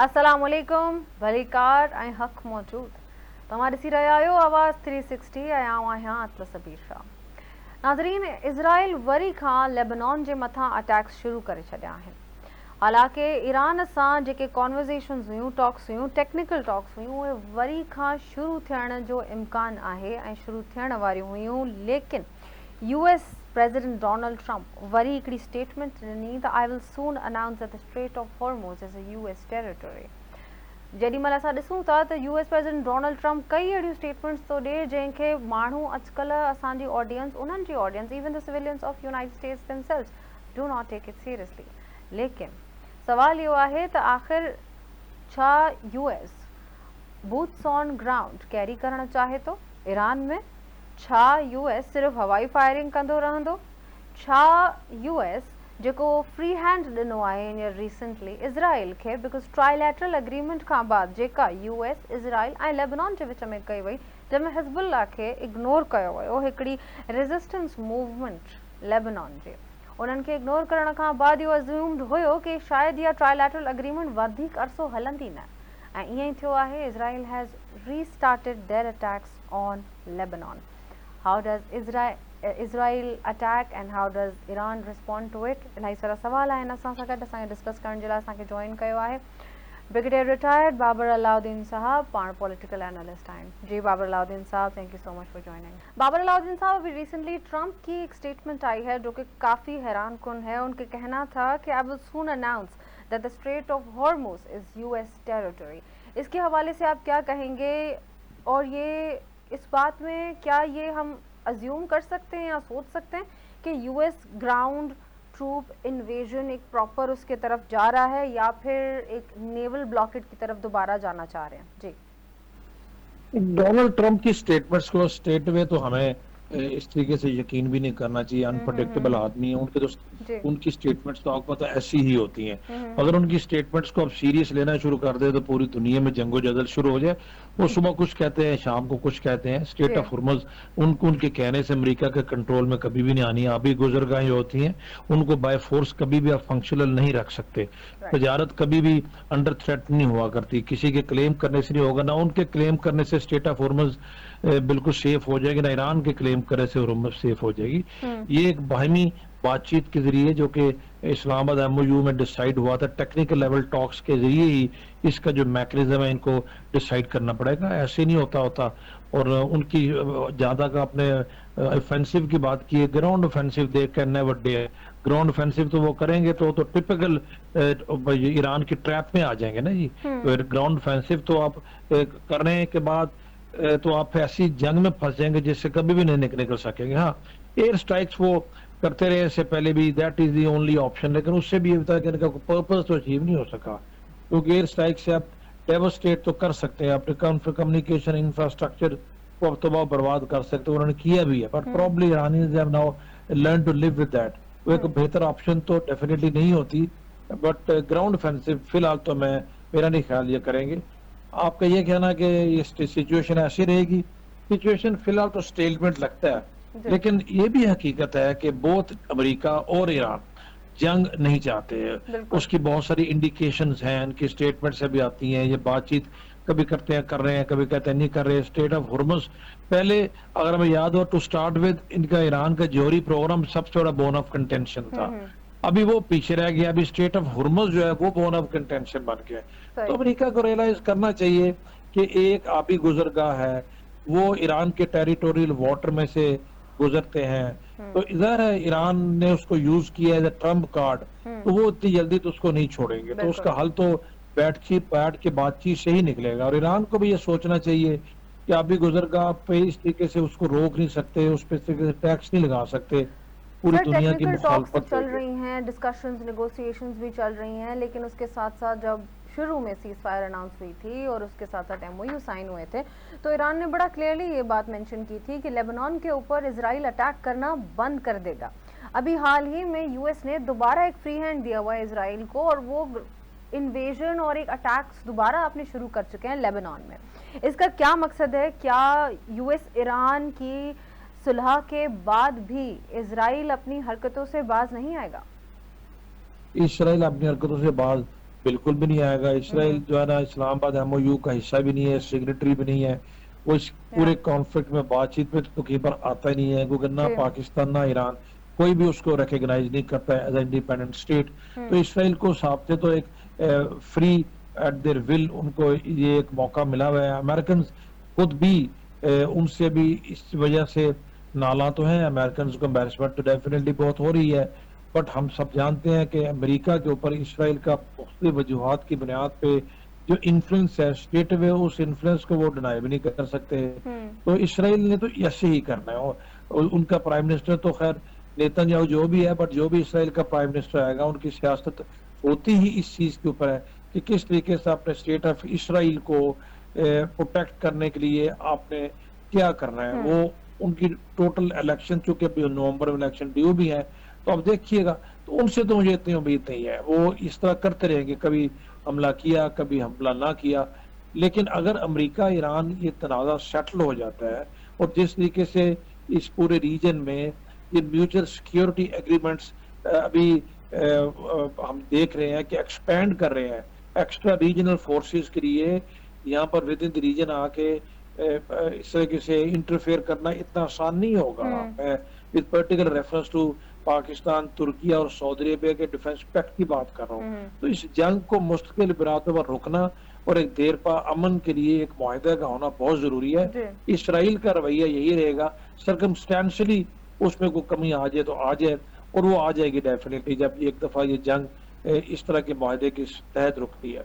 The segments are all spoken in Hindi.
अस्सलाम वालेकुम भलीकार ऐं हक़ मौजूद तव्हां ॾिसी रहिया आहियो आवाज़ 360 ऐं आउं आहियां अतलस सबीर शाह। नाज़रीन, इज़राइल वरी खां लेबनान जे मथां अटैक्स शुरू करे छॾिया आहिनि। हालांकि ईरान सां जेके कॉन्वर्सेशन्स हुयूं, टॉक्स हुयूं, टेक्निकल टॉक्स हुयूं, उहे वरी खां शुरू थियण जो इम्कान आहे ऐं शुरू थियण वारियूं हुयूं, लेकिन US president Donald Trump worry हिकिड़ी स्टेटमेंट ॾिनी त I will soon announce that the straight of Hormuz is a US territory. जेॾीमहिल असां ॾिसूं था त US प्रेसिडेंट डोनाल्ड ट्रंप कई अहिड़ियूं स्टेटमेंट्स थो ॾिए जंहिंखे माण्हू अॼुकल्ह असांजी ऑडियंस, उन्हनि जी audience, even the civilians of United States themselves do not take it seriously. लेकिन सवाल इहो आहे त आख़िर छा US boots on ground carry करणु चाहे थो ईरान में? छा US सिर्फ़ु हवाई फायरिंग कंदो रहंदो? छा US जेको फ्री हैंड ॾिनो आहे हींअर रिसेंटली इज़राइल खे, बिकॉज़ ट्राइलैटरल एग्रीमेंट खां बाद जेका US इज़राइल ऐं लेबनान जे विच में कई वई, जंहिंमें हिज़बुल्लाह खे इग्नोर कयो वियो, हिकिड़ी रेज़िस्टेंस मूवमेंट लेबनान जे, उन्हनि खे इग्नोर करण खां बाद इहो अज़्यूम्ड हुयो कि शायदि इहा ट्राइलैटरल एग्रीमेंट वधीक अरसो हलंदी न, ऐं ईअं ई थियो आहे। Israel has restarted their attacks on Lebanon. How does Israel attack and how does Iran respond to it? इलाही सारा सवाल आहिनि असां सां गॾु, असांखे डिस्कस करण जे लाइ असांखे जॉइन कयो आहे ब्रिगेडियर रिटायर्ड बाबर अलाउद्दीन साहब, पाण पॉलिटिकल एनालिस्ट आहिनि। जी बाबर अलाउद्दीन साहब, thank you so much for joining. Babar Alauddin साहब, अभी रिसेंटली ट्रंप की एक स्टेटमेंट आई है जो कि काफ़ी हैरान कुन है। उनके कहना था कि I will soon announce that the straight of Hormuz is US territory. इसके हवाले से आप क्या कहेंगे, और ये इस बात में क्या ये हम अज्यूम कर सकते हैं या सोच सकते हैं कि US ग्राउंड ट्रूप इन्वेजन एक प्रॉपर उसके तरफ जा रहा है, या फिर एक नेवल ब्लॉकेट की तरफ दोबारा जाना चाह रहे हैं? जी, डोनाल्ड ट्रंप की स्टेटमेंट्स को स्टेट में तो हमें इस तरीके से यकीन भी नहीं करना चाहिए। अनप्रडिक्टेबल आदमी है, उनके तो उनकी स्टेटमेंट्स तो आपको पता है ऐसी ही होती हैं। अगर उनकी स्टेटमेंट्स को आप सीरियस लेना शुरू कर दे तो पूरी दुनिया में जंगो जदल शुरू हो जाए। वो सुबह कुछ कहते हैं, शाम को कुछ कहते हैं। स्टेट ऑफ हुर्मुज़ उनको उनके कहने से अमेरिका के कंट्रोल में कभी भी नहीं आनी। अभी गुजरगाहें होती हैं, उनको बाय फोर्स कभी भी आप फंक्शनल नहीं रख सकते। तजारत कभी भी अंडर थ्रेट नहीं हुआ करती। किसी के क्लेम करने से नहीं होगा, ना उनके क्लेम करने से स्टेट ऑफ हुर्मुज़ बिल्कुल सेफ हो जाएगी, ना ईरान के क्लेम करने से हुर्मुज़ सेफ हो जाएगी। ये एक बाहमी बातचीत के जरिए जो कि इस्लामाबाद MOU में डिसाइड हुआ था, टेक्निकल लेवल टॉक्स के जरिए ही इसका जो मैकेनिज्म है इनको डिसाइड करना पड़ेगा। ऐसे नहीं होता। और उनकी ज्यादा का अपने ऑफेंसिव की बात की है, ground offensive they can never dare. Ground offensive तो वो करेंगे तो टिपिकल ईरान की ट्रैप में आ जाएंगे ना जी। ग्राउंड ऑफेंसिव तो आप करने के बाद तो आप ऐसी जंग में फंस जाएंगे जिससे कभी भी नहीं निकल सकेंगे। हाँ, एयर स्ट्राइक्स वो करते रहे इससे पहले भी, that is the only option, लेकिन उससे भी ये होता है कि इनका पर्पस तो अचीव नहीं हो सका, क्योंकि एयर स्ट्राइक से आप डेवस्टेट तो कर सकते हैं, अपने कम्युनिकेशन इंफ्रास्ट्रक्चर को अब तबाह बर्बाद कर सकते हैं। उन्होंने किया भी है, but probably Iranians have now learn to live with that. वो एक बेहतर ऑप्शन तो डेफिनेटली नहीं होती, बट ग्राउंड ऑफेंसिव फिलहाल तो मेरा नहीं ख्याल ये करेंगे। आपका ये कहना कि ये सिचुएशन ऐसी रहेगी, सिचुएशन फिलहाल तो स्टेलमेंट लगता है, लेकिन ये भी हकीकत है कि बोथ अमेरिका और ईरान जंग नहीं चाहते हैं। उसकी बहुत सारी इंडिकेशंस हैं, इनकी स्टेटमेंट से भी आती हैं। ये बातचीत कभी करते हैं कर रहे हैं, कभी कहते हैं नहीं कर रहे। स्टेट ऑफ हुर्मुज़ पहले अगर हमें याद हो, टू स्टार्ट विद इनका ईरान का जौहरी प्रोग्राम सबसे बड़ा बोन ऑफ कंटेंशन था। अभी वो पीछे रह गया, अभी स्टेट ऑफ हुर्मुज़ जो है वो बोन ऑफ कंटेंशन बन गया। तो अमेरिका को रियलाइज करना चाहिए कि एक आबी गुजरगाह है, वो ईरान के टेरिटोरियल वाटर में से गुजरते हैं, तो इधर है ईरान ने उसको यूज किया एज ए ट्रम्प कार्ड, तो वो इतनी जल्दी तो उसको नहीं छोड़ेंगे। तो उसका हल तो बैठ के बातचीत से ही निकलेगा। और ईरान को भी ये सोचना चाहिए कि अभी गुजरगाह पे इस तरीके से उसको रोक नहीं सकते, उस पर टैक्स नहीं लगा सकते। पूरी दुनिया की मुखालफत चल रही हैं, डिस्कशंस, नेगोशिएशंस भी चल रही हैं, लेकिन उसके साथ साथ जब शुरू में सीज फायर अनाउंस हुई थी और उसके साथ साथ MOU साइन हुए थे, तो ईरान ने बड़ा क्लियरली ये बात मेंशन की थी कि लेबनान के ऊपर इजराइल अटैक करना बंद कर देगा। अभी हाल ही में US ने दोबारा एक फ्री हैंड दिया हुआ है इजराइल को, और वो इन्वेजन और एक अटैक्स दोबारा आपने शुरू कर चुके हैं लेबनान में। इसका क्या मकसद है? क्या US ईरान की सुलह के बाद भी इजराइल अपनी हरकतों से बाज नहीं आएगा? इजराइल अपनी हरकतों से बाज बिल्कुल भी नहीं आएगा। इसराइल जो है ना इस्लामाबाद एमओयू का हिस्सा भी नहीं है, सिग्नेटरी भी नहीं है। वो इस पूरे कॉन्फ्लिक्ट में बातचीत में तो कहीं पर आता ही नहीं है, क्योंकि ना पाकिस्तान ना ईरान कोई भी उसको रिकॉग्नाइज नहीं करता है एज इंडिपेंडेंट स्टेट। तो इसराइल को सामने तो एक फ्री एट देयर विल उनको ये एक मौका मिला हुआ है। अमेरिकन खुद भी उनसे भी इस वजह से नाला तो है, अमेरिकन को एम्बेरसमेंट तो डेफिनेटली बहुत हो रही है। बट हम सब जानते हैं कि अमेरिका के ऊपर इसराइल का मुख्तलिफ वजूहात की बुनियाद पे जो इन्फ्लुएंस है स्टेट वे, उस इन्फ्लुएंस को वो डिनाई भी नहीं कर सकते। तो इसराइल ने तो ऐसे ही करना है। और उनका प्राइम मिनिस्टर तो खैर नेतन्याहू जो भी है, बट जो भी इसराइल का प्राइम मिनिस्टर आएगा उनकी सियासत होती ही इस चीज के ऊपर है कि किस तरीके से अपने स्टेट ऑफ इसराइल को प्रोटेक्ट करने के लिए आपने क्या करना है। वो उनकी टोटल इलेक्शन, चूंकि नवंबर में इलेक्शन ड्यू भी है, तो अब देखिएगा। तो उनसे तो मुझे इतनी उम्मीद नहीं है, वो इस तरह करते रहेंगे, कभी हमला किया कभी हमला ना किया। लेकिन अगर अमेरिका ईरान ये तनाज़ा सेटल हो जाता है और जिस तरीके से इस पूरे रीजन में ये म्यूचुअल सिक्योरिटी एग्रीमेंट्स अभी हम देख रहे हैं कि एक्सपेंड कर रहे हैं एक्स्ट्रा रीजनल फोर्सेस के लिए, यहाँ पर विद इन द रीजन आके इस तरीके से इंटरफेयर करना इतना आसान नहीं होगा। With particular reference to Pakistan, तुर्की और सऊदी अरेबिया के डिफेंस पैक्ट की बात कर रहा हूँ। तो इस जंग को मुस्तकिल बिरादर पर रुकना और एक देर पा अमन के लिए एक मुआहदा का होना बहुत जरूरी है। इसराइल का रवैया यही रहेगा, सर्कमस्टेंशियली उसमें कोई कमी आ जाए तो आ जाए, और वो आ जाएगी डेफिनेटली जब एक दफा ये जंग इस तरह के मुआहदे के तहत रुकती है।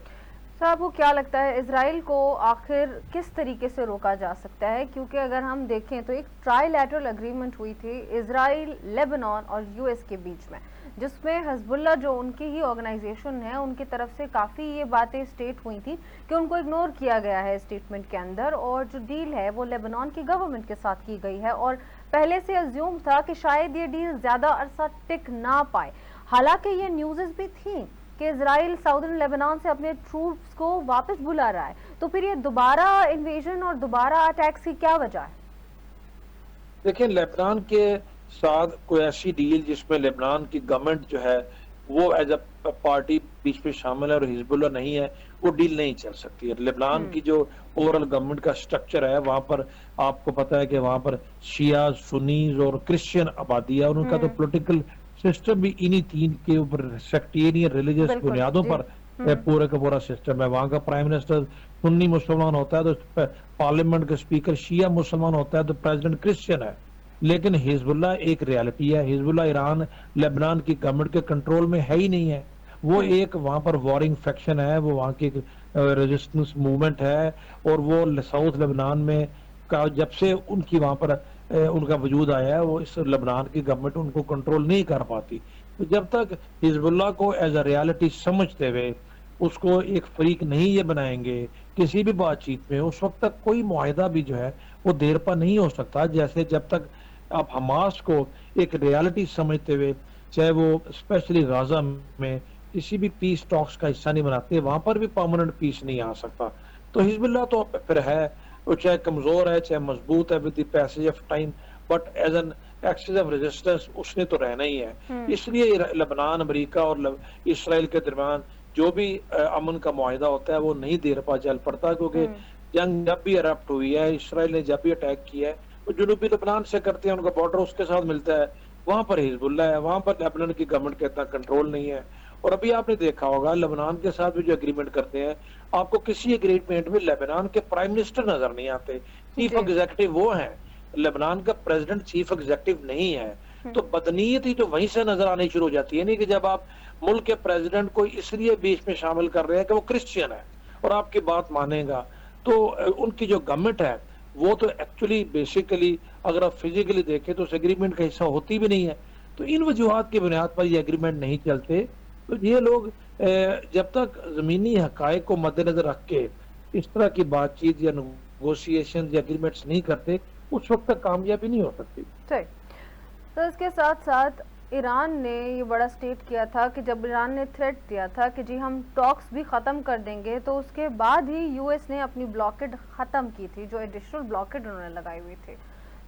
सर आपको क्या लगता है इजराइल को आखिर किस तरीके से रोका जा सकता है? क्योंकि अगर हम देखें तो एक ट्राइलैटरल एग्रीमेंट हुई थी इजराइल, लेबनान और यूएस के बीच में, जिसमें हिजबुल्लाह जो उनकी ही ऑर्गेनाइजेशन है उनकी तरफ से काफ़ी ये बातें स्टेट हुई थी कि उनको इग्नोर किया गया है स्टेटमेंट के अंदर, और जो डील है वो लेबनान की गवर्नमेंट के साथ की गई है और पहले से अज्यूम था कि शायद ये डील ज़्यादा अरसा टिक ना पाए। हालांकि ये न्यूज़ भी थी कि इजराइल साउदर्न लेबनान से अपने ट्रूप्स को वापस बुला रहा है, तो फिर ये दोबारा इन्वेजन और दोबारा अटैक्स की क्या वजह है? देखिए, लेबनान के साथ कोई ऐसी डील जिसमें लेबनान की गवर्नमेंट जो है वो एज अ पार्टी बीच में शामिल है और हिजबुल्लाह नहीं है, वो डील नहीं चल सकती है। लेबनान की जो ओवरऑल गवर्नमेंट का स्ट्रक्चर है, वहां पर आपको पता है कि वहां पर शिया, सुन्नीज और क्रिश्चियन आबादी है, और उनका तो पोलिटिकल सिस्टम भी इन्हीं तीन के ऊपर सेक्टेरियन रिलीजियस बुनियादों पर पूरे का पूरा सिस्टम है। वहां का प्राइम मिनिस्टर सुन्नी मुसलमान होता है तो पार्लियामेंट का स्पीकर शिया मुसलमान होता है तो प्रेसिडेंट क्रिश्चियन है। लेकिन हिजबुल्लाह एक रियलिटी है। हिजबुल्लाह ईरान लेबनान की गवर्नमेंट के कंट्रोल में है ही नहीं है। वो एक वहां पर वॉरिंग फैक्शन है, वो वहां की रेजिस्टेंस मूवमेंट है, और वो साउथ लेबनान में का जब से उनकी वहां पर उनका वजूद आया है, वो इस लेबनान की गवर्नमेंट उनको कंट्रोल नहीं कर पाती। तो जब तक हिजबुल्लाह को एज अ रियलिटी समझते हुए उसको एक फरीक नहीं ये बनाएंगे किसी भी बातचीत में, उस वक्त तक कोई मुआहिदा भी जो है वो देर पा नहीं हो सकता। जैसे जब तक आप हमास को एक रियलिटी समझते हुए, चाहे वो स्पेशली गाजा में किसी भी पीस टॉक्स का हिस्सा नहीं बनाते, वहां पर भी परमानेंट पीस नहीं आ सकता। तो हिजबुल्लाह तो फिर है, वो चाहे कमजोर है चाहे मजबूत है, with the passage of time, but as an axis of resistance उसने तो रहना ही है। इसलिए लेबनान, अमेरिका और इसराइल के दरमियान जो भी अमन का मुआहिदा होता है वो नहीं देर पा चल पड़ता, क्योंकि जंग जब भी अरप्ट हुई है, इसराइल ने जब भी अटैक किया है, वो जनूबी लेबनान से करते हैं, उनका बॉर्डर उसके साथ मिलता है, वहां पर हिजबुल्लाह है, वहां पर लेबनान की गवर्नमेंट का इतना कंट्रोल नहीं है। और अभी आपने देखा होगा लेबनान के साथ भी जो एग्रीमेंट करते हैं, आपको किसी एग्रीमेंट में लेबनान के प्राइम मिनिस्टर नजर नहीं आते, चीफ एग्जीक्यूटिव वो है, लेबनान का प्रेसिडेंट चीफ एग्जीक्यूटिव नहीं है। तो बदनीयत ही तो वहीं से नजर आनी शुरू हो जाती है, नहीं कि जब आप मुल्क के प्रेसिडेंट को इसलिए बीच में शामिल कर रहे हैं कि वो क्रिश्चियन है और आपकी बात मानेगा, तो उनकी जो गवर्नमेंट है वो तो एक्चुअली बेसिकली अगर आप फिजिकली देखें तो उस एग्रीमेंट का हिस्सा होती भी नहीं है। तो इन वजूहात की बुनियाद पर ये एग्रीमेंट नहीं चलते। तो ये लोग जब तक जमीनी हकायक को मद्देनजर रख के इस तरह की बातचीत या नेगोशिएशन या एग्रीमेंट्स नहीं करते, उस वक्त तक कामयाबी नहीं हो सकती। ठीक। तो इसके साथ साथ ईरान ने ये बड़ा स्टेट किया था कि जब ईरान ने थ्रेट दिया था कि जी हम टॉक्स भी ख़त्म कर देंगे, तो उसके बाद ही यूएस ने अपनी ब्लॉकेड ख़त्म की थी, जो एडिशनल ब्लॉकेड उन्होंने लगाई हुई थी।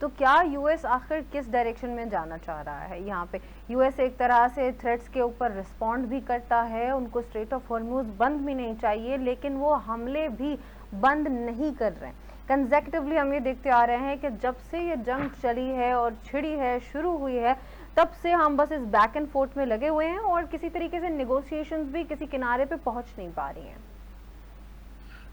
तो क्या यूएस आखिर किस डायरेक्शन में जाना चाह रहा है यहाँ पे? यूएस एक तरह से थ्रेट्स के ऊपर रिस्पॉन्ड भी करता है, उनको स्ट्रेट ऑफ हॉर्मूज बंद भी नहीं चाहिए, लेकिन वो हमले भी बंद नहीं कर रहे हैं। कंसेक्टिवली हम ये देखते आ रहे हैं कि जब से ये जंग चली है और छिड़ी है, शुरू हुई है, तब से हम बस इस बैक एंड फोर्थ में लगे हुए हैं और किसी तरीके से नेगोशिएशंस भी किसी किनारे पे पहुंच नहीं पा रही हैं।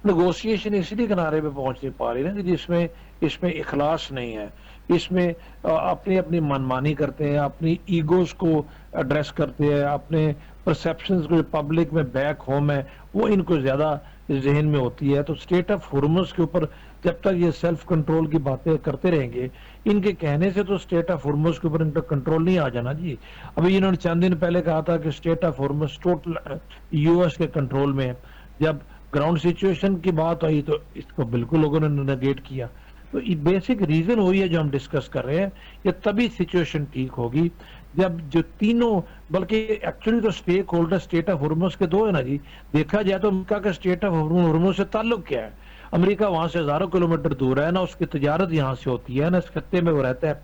नेगोशिएशन इसीलिए किनारे पे पहुंच नहीं पा रही ना कि जिसमें इसमें इखलास नहीं है, इसमें अपनी अपनी मनमानी करते हैं, अपनी ईगोस को एड्रेस करते हैं, अपने परसेप्शंस को पब्लिक में बैक होम है वो इनको ज्यादा जहन में होती है। तो स्टेट ऑफ हुर्मुज के ऊपर जब तक ये सेल्फ कंट्रोल की बातें करते रहेंगे, इनके कहने से तो स्टेट ऑफ हुर्मुज के ऊपर इनका कंट्रोल नहीं आ जाना जी। अभी इन्होंने चंद दिन पहले कहा था कि स्टेट ऑफ हुर्मुज टोटल यूएस के कंट्रोल में है। जब ग्राउंड सिचुएशन की बात आई तो इसको बिल्कुल लोगों ने नेगेट किया। तो ये बेसिक रीजन वही है जो हम डिस्कस कर रहे हैं, ये तभी सिचुएशन ठीक होगी जब जो तीनों, बल्कि एक्चुअली तो स्टेक होल्डर स्टेट ऑफ हुर्मुज के दो है ना जी। देखा जाए तो अमेरिका का स्टेट ऑफ हुर्मुज से ताल्लुक क्या है? अमेरिका वहां से हजारों किलोमीटर दूर है ना, उसकी तजारत यहाँ से होती है ना, इस खत्ते में वो रहता है।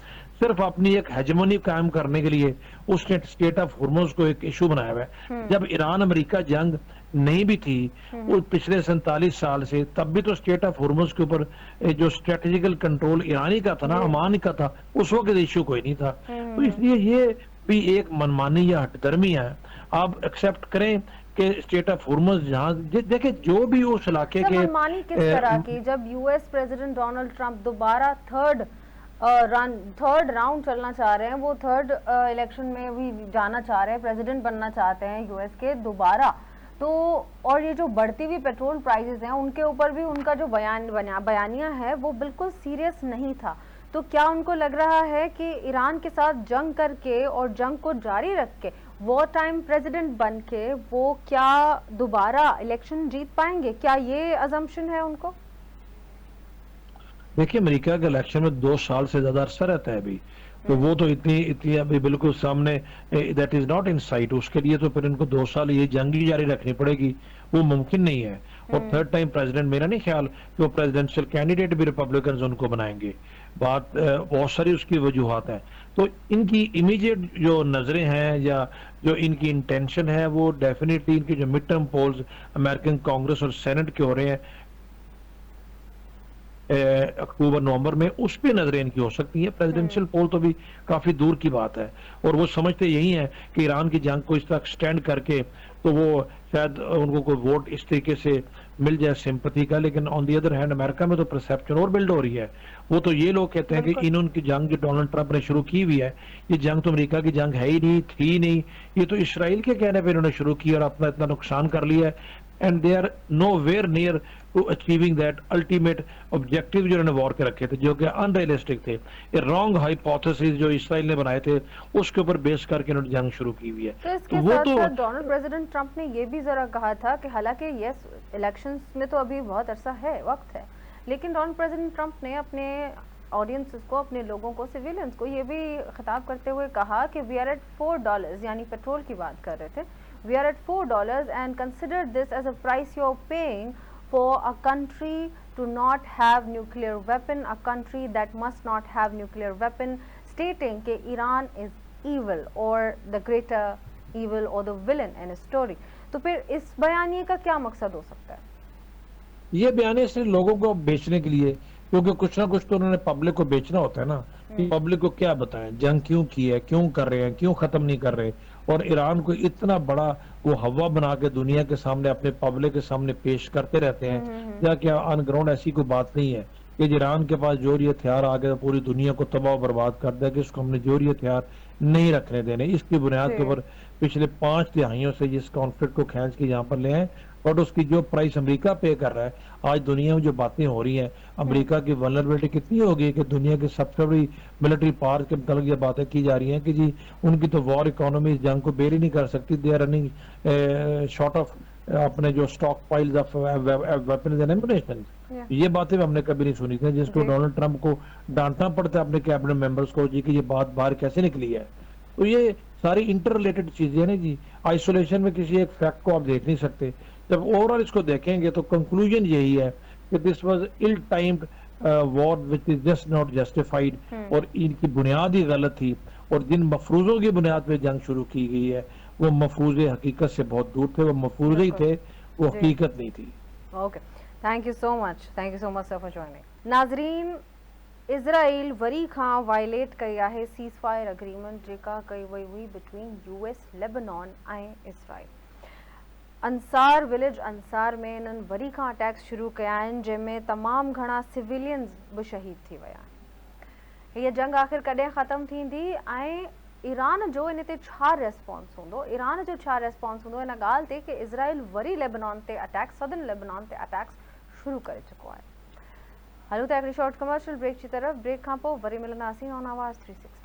सिर्फ अपनी एक हेजमनी कायम करने के लिए उसने स्टेट ऑफ हुर्मुज को एक इशू बनाया हुआ है। जब ईरान अमेरिका जंग नहीं भी थी वो पिछले 47 साल से, तब भी तो स्टेट ऑफ हुर्मुज के ऊपर जो स्ट्रेटेजिकल कंट्रोल ईरानी का था ना, अमान का था, उस वक्त इशू कोई नहीं था। तो इसलिए ये भी एक मनमानी या हटदर्मी है। आप एक्सेप्ट करें कि स्टेट ऑफ हुर्मुज जहां देखिए जो भी उस इलाके के मनमानी किस तरह की, जब यूएस प्रेसिडेंट डोनाल्ड ट्रंप दोबारा थर्ड राउंड चलना चाह रहे हैं, वो थर्ड इलेक्शन में भी जाना चाह रहे हैं, प्रेसिडेंट बनना चाहते हैं यूएस के दोबारा, तो और ये जो बढ़ती हुई पेट्रोल प्राइसेस हैं उनके ऊपर भी उनका जो बयानिया है वो बिल्कुल सीरियस नहीं था। तो क्या उनको लग रहा है कि ईरान के साथ जंग करके और जंग को जारी रख के वॉर टाइम प्रेसिडेंट बन के वो क्या दोबारा इलेक्शन जीत पाएंगे? क्या ये अजम्पशन है उनको? देखिए अमेरिका के इलेक्शन में 2 साल से ज्यादा अरसा रहता है अभी, तो वो तो इतनी अभी बिल्कुल सामने, that is not in site. उसके लिए तो फिर इनको 2 साल ये जंग ही जारी रखनी पड़ेगी, वो मुमकिन नहीं है। और थर्ड टाइम प्रेसिडेंट, मेरा नहीं ख्याल कि वो प्रेसिडेंशियल कैंडिडेट भी रिपब्लिकन उनको बनाएंगे। बात बहुत सारी उसकी वजूहत है। तो इनकी इमीडिएट जो नजरें हैं या जो इनकी इंटेंशन है वो डेफिनेटली इनकी जो mid term polls American Congress और सेनेट के हो रहे हैं अक्टूबर नवंबर में, उस पे नजरें इनकी हो सकती है। प्रेसिडेंशियल पोल तो भी काफी दूर की बात है। और वो समझते यही है कि ईरान की जंग को इस तरह एक्सटेंड करके तो वो शायद उनको कोई वोट इस तरीके से मिल जाए सिंपथी का। लेकिन on the other hand America में तो परसेप्शन और बिल्ड हो रही है। वो तो ये लोग कहते हैं कि इनकी जंग जो डोनाल्ड ट्रंप ने शुरू की हुई है, ये जंग तो अमेरिका की जंग है ही नहीं, थी नहीं, ये तो इसराइल के कहने पे इन्होंने शुरू की और अपना इतना नुकसान कर लिया है। And they are nowhere near to achieving that ultimate objective जो इन्होंने वॉर के रखे थे, जो कि अनरियलिस्टिक थे। ये रॉन्ग हाइपोथेसिस जो इसराइल ने बनाए थे उसके ऊपर बेस करके इन्होंने जंग शुरू की हुई है। तो इसके साथ साथ डोनाल्ड प्रेसिडेंट ट्रंप ने ये भी जरा कहा था कि हालांकि यस इलेक्शंस में तो अभी बहुत अरसा है, वक्त है, लेकिन डोनाल्ड प्रेसिडेंट ट्रंप ने अपने ऑडियंसेस को, अपने लोगों को, सिविलियंस को ये भी खिताब करते हुए कहा कि वी आर एट $4, यानी पेट्रोल की बात कर रहे थे, we are at $4 and consider this as a price you're paying for a country to not have nuclear weapon, a country that must not have nuclear weapon, stating कि Iran is evil or the greater evil or the villain in a story। तो फिर इस बयानिए का क्या मकसद हो सकता है? ये बयानिए सिर्फ लोगों को बेचने के लिए, क्योंकि कुछ ना कुछ तो उन्होंने पब्लिक को बेचना होता है ना, कि पब्लिक को क्या बताएं, जंग क्यों की है, क्यों कर रहे हैं, क्यों खत्म नहीं कर रहे। और ईरान को इतना बड़ा वो हवा बना के दुनिया के सामने, अपने पब्लिक के सामने पेश करते रहते हैं। या क्या ऑन ग्राउंड ऐसी कोई बात नहीं है कि ईरान के पास जोरी हथियार आ गए पूरी दुनिया को तबाह बर्बाद कर दिया कि इसको हमने जोरी हथियार नहीं रखने देने। इसकी बुनियाद के ऊपर पिछले 5 तिहाइयों से जिस कॉन्फ्लिक्ट को खींच के यहाँ पर ले आए, और उसकी जो प्राइस अमेरिका पे कर रहा है। आज दुनिया में जो बातें हो रही हैं, अमेरिका की वल्नरेबिलिटी कितनी होगी कि दुनिया के सबसे बड़ी मिलिट्री पावर के मतलब ये बातें की जा रही हैं कि जी उनकी तो वॉर इकोनॉमी इस जंग को बेर ही नहीं कर सकती। They are running short of अपने जो stockpiles of weapons and ammunition. ये बातें हमने कभी नहीं सुनी थी, जिसको डोनाल्ड ट्रंप को डांटना पड़ता है अपने कैबिनेट मेंबर्स को जी कि ये बात बाहर कैसे निकली है। तो ये सारी इंटर रिलेटेड चीजें ना जी, आइसोलेशन में किसी एक फैक्ट को आप देख नहीं सकते। जब ओवरऑल इसको देखेंगे तो कंक्लूजन यही है कि this was ill timed war which is just not justified, और इनकी बुनियाद ही गलत थी, और जिन मफरूजों की बुनियाद पे जंग शुरू की गई है वो मफरूजे हकीकत से बहुत दूर थे, वो मफरूजे ही थे, वो हकीकत नहीं थी। Okay, thank you so much sir for joining. नाज़रीन, इज़राइल वरी खां वायलेट कई आहे सीज़ फायर एग्रीमेंट जेका कई वई हुई बिटवीन यूएस, लेबनान ऐं इज़राइल। अंसार विलेज अंसार में इन्हनि वरी खां अटैक्स शुरू कया आहिनि जंहिंमें तमामु घणा सिविलियंस बि शहीद थी विया आहिनि। हीअ जंग आख़िर कॾहिं ख़तमु थींदी ऐं ईरान जो इन ते छा रेस्पॉन्स हूंदो, ईरान जो छा रेस्पॉन्स हूंदो इन ॻाल्हि ते कि इज़राइल वरी लेबनान ते अटैक्स, सदन लेबनान ते अटैक्स शुरू करे चुको आहे। हलूं था हिकिड़ी शॉर्ट कमर्शियल ब्रेक जी तरफ़, ब्रेक खां पोइ वरी मिलंदासीं ऑन आवाज़ 360।